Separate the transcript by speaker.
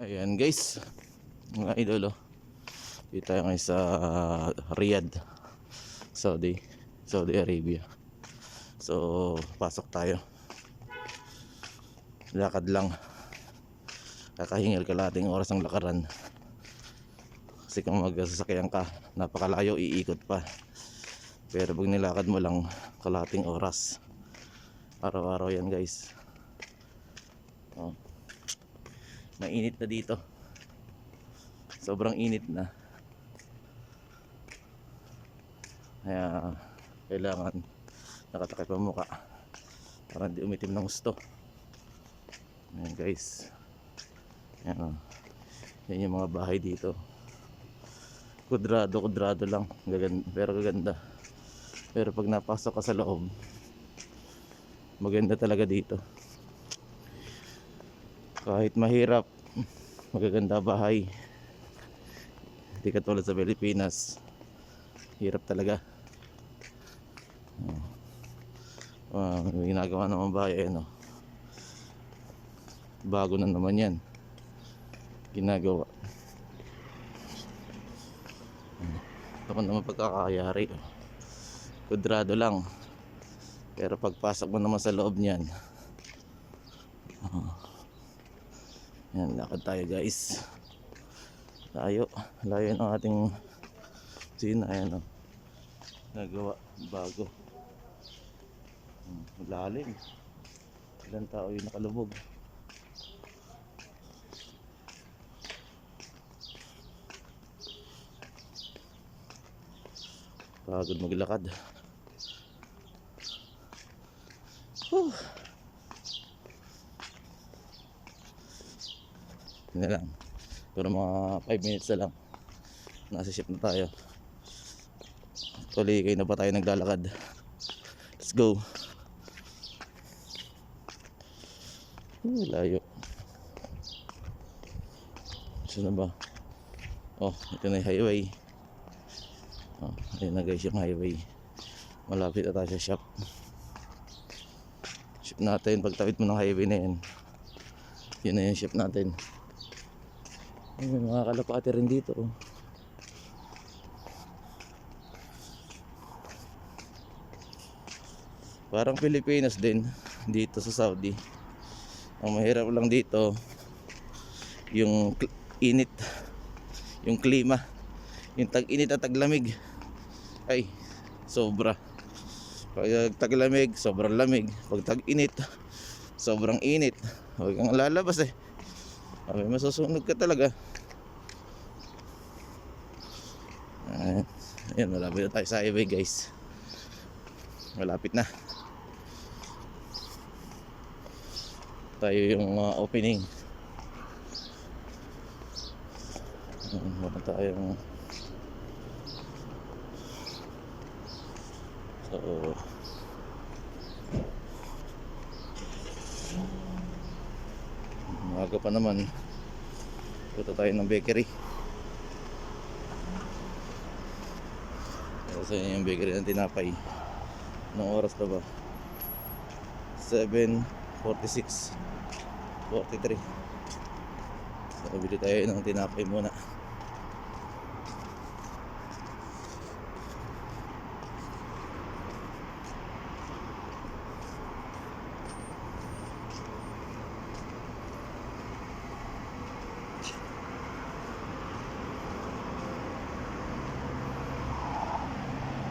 Speaker 1: Ayan guys, mga idolo, dito tayo ngayon sa Riyadh, Saudi Arabia. So pasok tayo, lakad lang, kakahingal kalating oras ng lakaran. Kasi kung magsasakyan ka, napakalayo, iikot pa. Pero pag nilakad mo lang, kalating oras. Araw-araw yan guys. Mainit na dito, sobrang init na, kaya kailangan nakatakip ang muka para hindi umitim ng gusto. Ayan guys, ayan, yan yung mga bahay dito, kudrado lang, pero gaganda. Pero pag napasok ka sa loob, maganda talaga dito. Kahit mahirap, magaganda bahay. Hindi katulad sa Pilipinas, hirap talaga. May ginagawa naman bahay, no? Bago na naman yan ginagawa. Ito naman pagkakayari, kudrado lang, pero pagpasok mo naman sa loob niyan, yan, lakad tayo guys. Layo ng ating sina. Ayan, nagawa bago, lalim. Ilang tao yung nakalubog. Pagod maglakad. Hindi lang, pero mga 5 minutes na lang nasa ship na tayo. Tuloy kayo na pa tayo naglalakad. Let's go. Layo. Saan na ba? Oh, ito na yung highway. Oh, ayun na guys yung highway. Malapit na tayo sa shop. Ship natin, pagtawid mo ng highway na yan, yun na yung ship natin. Ay, may mga kalapati rin dito. Parang Pilipinas din dito sa Saudi. Ang mahirap lang dito yung init, yung klima, yung tag-init at taglamig. Ay, sobra. Pag taglamig, sobrang lamig. Pag tag-init, sobrang init. Huwag kang lalabas eh. May masusunog ka talaga. Ayan, malapit na tayo sa highway guys. Malapit na. Tayo yung opening. Wala tayong umaga pa naman. Punta tayo ng bakery. Kasi yung bakery ng tinapay. Anong oras pa ba? 7:46, 43. So bili tayo ng tinapay muna.